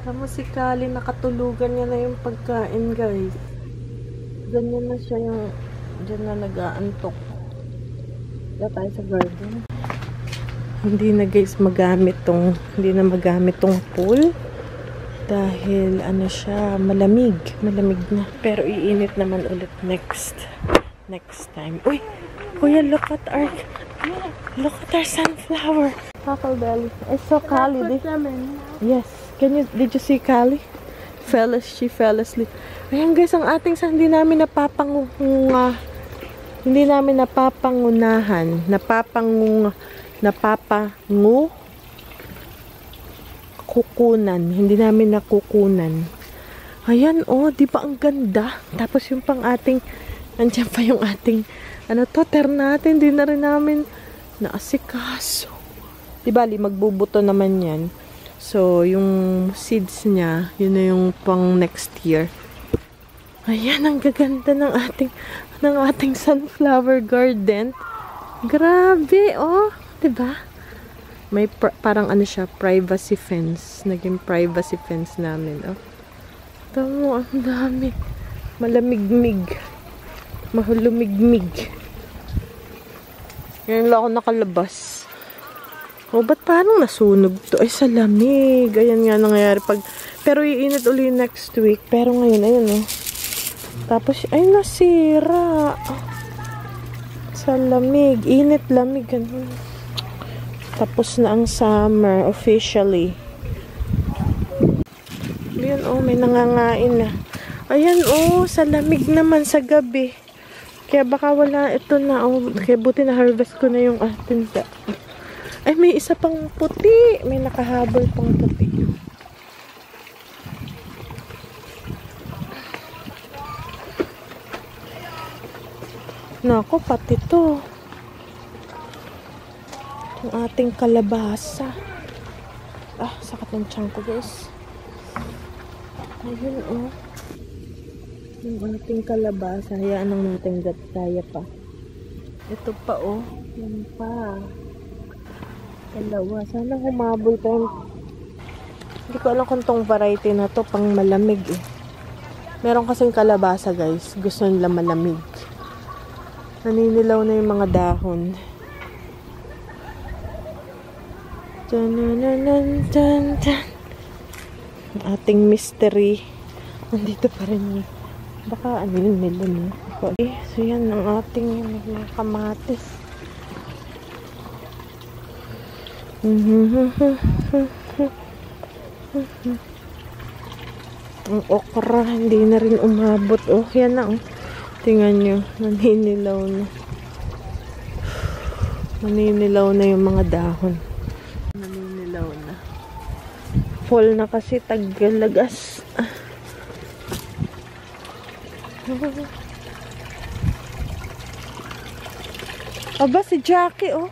Tama si Kali, nakatulugan niya na yung pagkain, guys. Ganyan na siya yung dyan na nag-aantok. Wala tayo sa garden. Hindi na guys hindi na magamit tong pool. Dahil ano siya, malamig na. Pero iinit naman ulit next time. Uy, kuya, look at our sunflower. Huckleberry. I saw Kali. Yes. Did you see Kali? She fell asleep. Ayan guys, ang ating hindi namin nakukunan. Ayan, oh, di ba ang ganda? Tapos yung nandiyan pa yung ating, natin, di na rin namin naasikaso. Di ba, magbubuto naman yan. So, yung seeds niya, yun na yung pang next year. Ayan, ang gaganda ng ating sunflower garden. Grabe, oh. Diba? May parang siya, privacy fence. Naging privacy fence namin, oh. Tamo, ang dami. Malamigmig. Mahulumigmig. Yan lang ako nakalabas. Oh, ba't parang nasunog to? Ay, sa lamig. Ayan nga nangyayari pero iinit uli next week. Pero ngayon, ayun, oh. Tapos, ay, nasira. Sa lamig. Init, lamig. Ganun. Tapos na ang summer, officially. Ayan, oh, may nangangain na. Ayan, oh, sa lamig naman sa gabi. Kaya baka wala ito na, oh. Kaya buti na harvest ko na yung atin. Ay, may isa pang puti. May nakahabol pang puti. Nako, pati to. Yung ating kalabasa. Sakit ng tiyan ko, guys. Ayun, oh. Yung ating kalabasa. Hayaan lang natin gataya pa. Ito pa, oh. Yan pa. Dalawa. Sana humabol tayo. Hindi ko alam kung tong variety na to pang malamig, eh. Meron kasing kalabasa, guys. Gusto nila malamig. Naninilaw na yung mga dahon. Ang ating mystery. Nandito pa rin yun. Baka yun, melon. Okay. So yan ang ating mga kamatis. Ang okra, hindi na rin umabot. Oh, yan na, oh. Tingnan nyo, naninilaw na. Naninilaw na yung mga dahon. Naninilaw na. Fall na kasi, taggalagas. Aba, si Jackie, oh.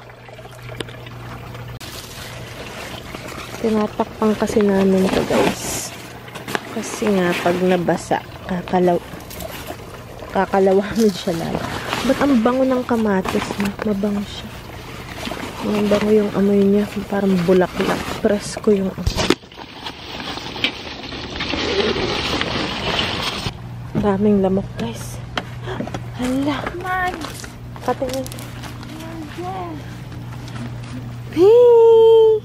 Tinatakpan kasi namin ito, guys. Kasi nga, pag nabasa, kakalawangin siya lalo. Ba't ang bango ng kamatis na? Mabango siya. Mabango yung amoy niya. Parang bulaklak. Presko yung amoy. Daming lamok, guys. Hala. Patingin. Hey!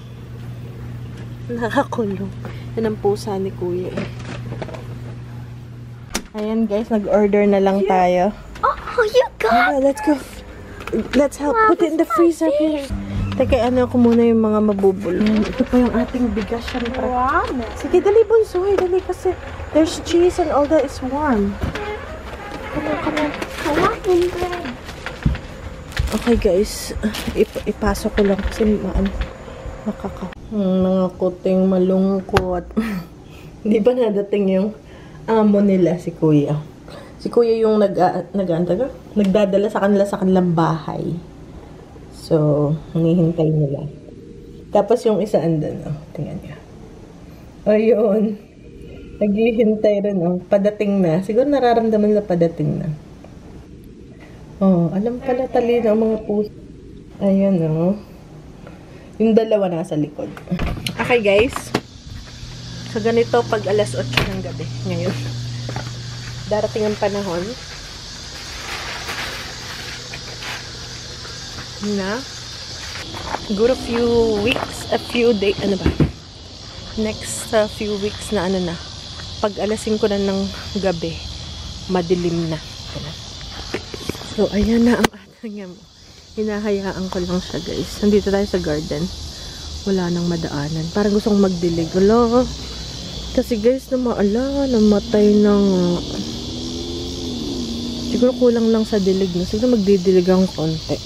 Nakakulong. Yan ang pusa ni Kuya. Ayan, guys. Nag-order na lang tayo. Oh, you got Let's go. Let's help put it in the freezer. Teka, ko muna yung mga mabubulong. Ito pa yung ating bigas, syempre. Sige, dali, bunsoy. Dali kasi there's cheese and all that is warm. Come on. Okay, guys. Ipasok ko lang kasi mga kuting malungkot. Hindi ba nadating yung amo nila, si Kuya? Si Kuya yung nagdadala sa kanilang bahay. So, hinihintay nila. Tapos yung isa andun, oh. Tingnan niya. Ayun. Naghihintay rin, oh. Padating na. Siguro nararamdaman nila padating na. Oh, alam pala talino ang mga puso. Ayun, oh. Yung dalawa nasa likod. Okay, guys. So, ganito pag alas 8 ng gabi ngayon. Darating ang panahon na siguro next few weeks na ano na, pag alas 5 na ng gabi, madilim na. So, ayan na ang ating hinahayaan ko lang siya, guys. Nandito tayo sa garden. Wala nang madaanan. Parang gustong magdilig. Wala. Kasi, guys, namatay ng siguro kulang lang sa dilig. No? Siguro magdidilig ang konti.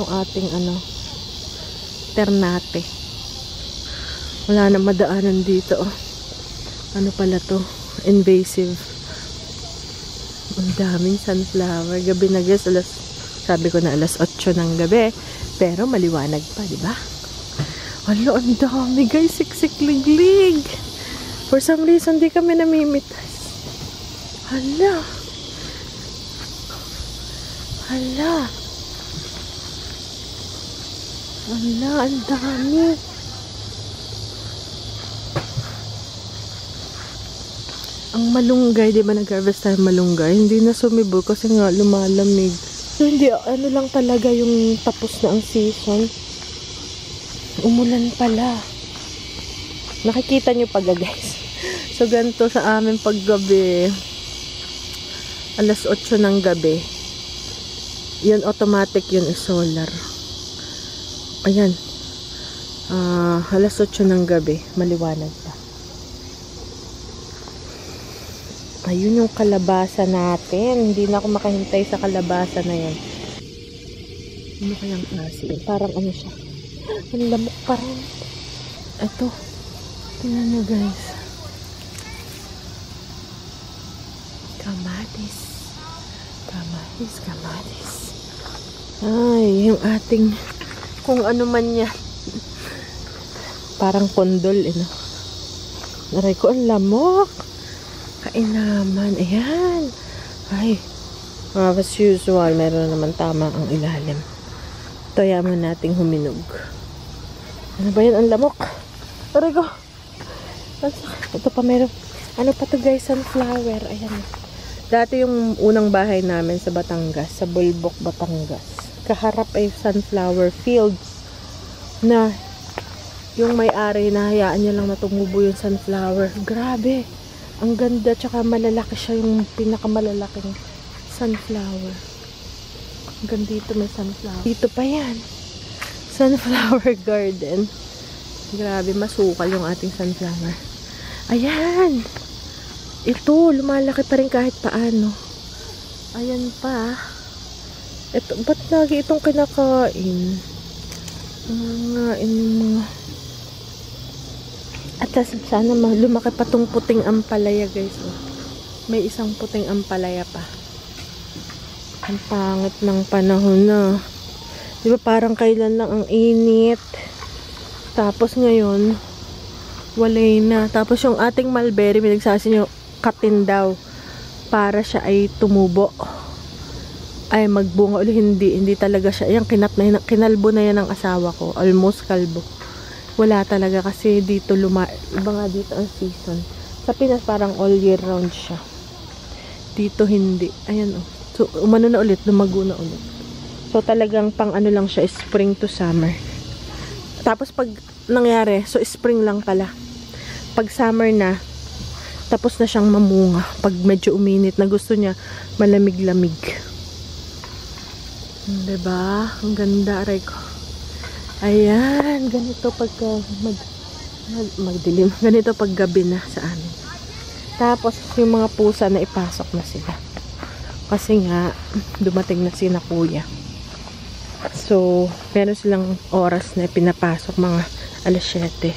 Yung ating Ternate. Wala nang madaanan dito. Ano pala to? Invasive. Ang daming sunflower. Gabi na, guys. Sabi ko na alas 8 ng gabi. Pero maliwanag pa, di ba? Alo, ang dami, guys. Siksik-liglig. For some reason, di kami namimitas. Hala. Hala. Hala, ang dami. Ang malunggay, di ba nag-harvest tayo malunggay? Hindi na sumibol kasi nga lumalamig. So, hindi, lang talaga yung tapos na ang season. Umulan pala. Nakikita nyo pag, guys. So, ganito sa amin paggabi. Alas 8 ng gabi. Yun, automatic yun is solar. Ayan. Alas 8 ng gabi. Maliwanag pa. Ayun yung kalabasa natin. Hindi na ako makahintay sa kalabasa na yan. Ano kayang klase? Parang ano siya. Ang lamok pa rin. Ito. Tingnan nyo, guys. Kamatis. Kamatis, kamatis. Ay, yung ating kung ano man yan. Parang kondol, no? Naray ko, ang lamok. Kainaman. Ayan. Ay. As usual, meron naman tama ang ilalim. Toya mo nating huminog. Ano ba yan? Ang lamok. Aray ko. Ito pa meron. Ano pa to, guys? Sunflower. Ayan. Dati yung unang bahay namin sa Batangas. Sa Bulbok, Batangas. Kaharap ay sunflower fields. Na yung may-ari na hayaan niya lang na tumubo yung sunflower. Grabe. Ang ganda, tsaka malalaki siya, yung pinakamalalaking sunflower. Hanggang dito may sunflower. Dito pa yan. Sunflower garden. Grabe, masukal yung ating sunflower. Ayan! Ito, lumalaki pa rin kahit paano. Ayan pa. Ito, ba't lagi itong kinakain? Mga at sana lumaki pa tong puting ampalaya, guys. Oh. May isang puting ampalaya pa. Ang pangit ng panahon na. Di ba parang kailan lang ang init. Tapos ngayon, walay na. Tapos yung ating mulberry, pinagsasin nyo, katin daw. Para siya ay tumubo. Ay magbunga ulit. Hindi talaga siya. Yung kinalbo na yan ng asawa ko. Almost kalbo. Wala talaga kasi dito iba nga dito ang season. Sa Pinas parang all year round siya. Dito hindi. Ayan oh. So umano na ulit, lumago na ulit. So talagang pang ano lang siya, spring to summer. Tapos pag nangyari, so spring lang pala. Pag summer na, tapos na siyang mamunga. Pag medyo uminit na gusto niya malamig-lamig. Diba? Ang ganda, aray ko. Ayan, ganito pagka magdilim. Ganito pag gabi na sa amin. Tapos, yung mga pusa na ipasok na sila. Kasi nga, dumating na sina kuya. So, meron silang oras na pinapasok mga alas 7.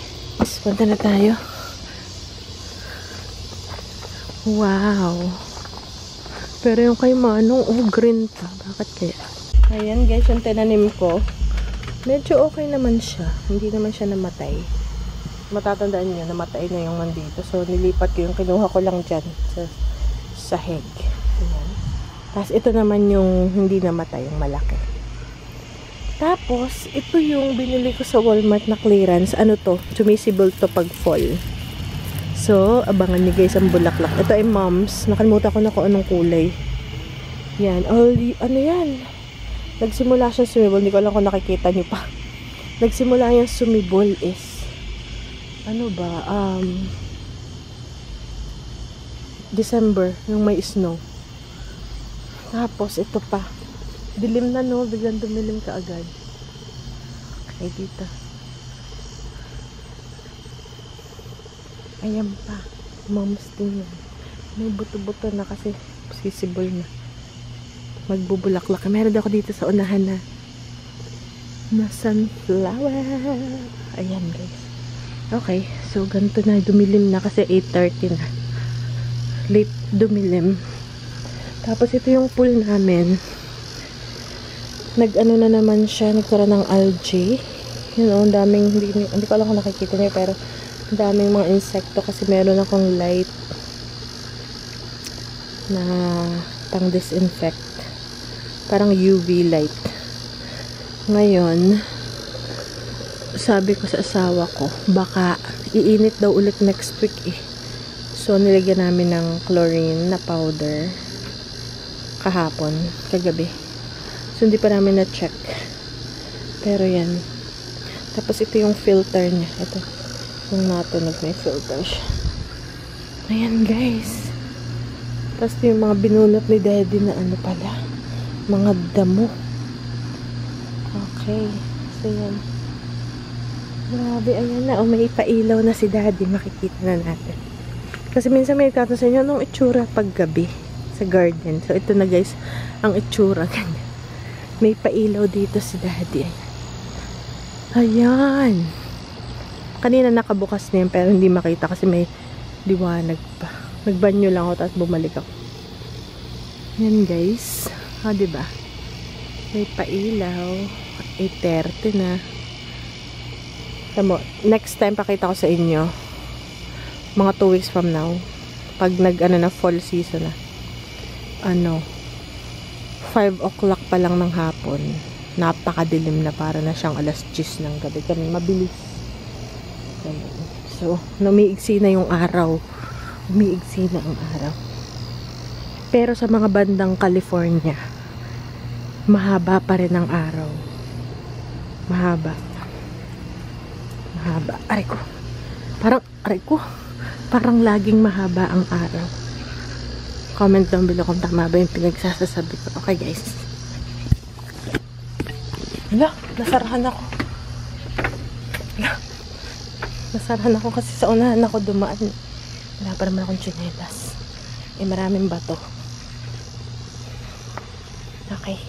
Punta na tayo. Wow! Pero yung kay Manong, green pa. Bakit kaya? Ayan guys, yung tinanim ko. Medyo okay naman siya. Hindi naman siya namatay. Matatandaan niyo, namatay na yung nandito. So, nilipat ko yung kinuha ko lang dyan sa sahig. Ayan. Tapos, ito naman yung hindi namatay, yung malaki. Tapos, ito yung binili ko sa Walmart na clearance. Ano to? Sumisibol to pag fall. So, abangan niyo guys ang bulaklak. Ito ay moms. Nakalimutan ko na kung anong kulay. Yan. Ano yan? Nagsimula siya sumibol. Hindi ko alam kung nakikita niyo pa. Nagsimula yung sumibol is ano ba? December. Yung may snow. Tapos, ito pa. Dilim na no, biglang dumilim ka agad. Okay, dito. Ayan pa. Moms din yan. May buto-buto na kasi sisibol na. Magbubulaklak. Meron ako dito sa unahan na sunflower. Ayan guys. Okay, so ganito na. Dumilim na kasi 8:30 na. Late dumilim. Tapos ito yung pool namin. Nag-ano na naman siya, nagkaroon ng algae. You know, ang daming, hindi ko alam kung nakikita niyo, pero ang daming mga insekto kasi meron akong light na pang disinfect. Parang UV light. Ngayon, sabi ko sa asawa ko, baka iinit daw ulit next week eh. So, nilagyan namin ng chlorine na powder kahapon, kagabi. So, hindi pa namin na-check. Pero yan. Tapos, ito yung filter niya. Ito. Yung natunog, may filter siya. Ayan, guys. Tapos, yung mga binunot ni Daddy na ano pala. Mga damo. Okay. So, yan. Grabe, ayan na. O, may pailaw na si Daddy. Makikita na natin. Kasi minsan may kato sa inyo, anong itsura pag gabi sa garden. So, ito na, guys. Ang itsura. Ganyan. May pailaw dito si Daddy. Ayan. Kanina nakabukas na yan pero hindi makita kasi may liwanag pa. Nagbanyo lang ako tapos bumalik ako. Yan guys. Diba? May pailaw. 8:30 na. Tamo, next time pakita ko sa inyo. Mga 2 weeks from now. Pag na fall season na. 5 o'clock pa lang ng hapon. Napakadilim na, para na siyang 10:00 ng gabi. Kami mabilis. So, umiigsi na yung araw. Umiigsi na ang araw. Pero sa mga bandang California, mahaba pa rin ang araw. Mahaba. Mahaba. Aray ko. Parang laging mahaba ang araw. Comment down below kung tama ba yung pinagsasasabi ko. Okay guys. Hala, nasarahan ako. Nasarahan ako kasi sa unahan ako dumaan. Wala pa naman akong tsinelas. Maraming bato. Okay.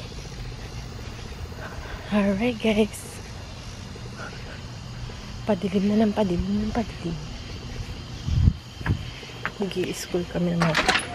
Alright guys. Padilim na ng padilim. Mag-i-school kami ng mga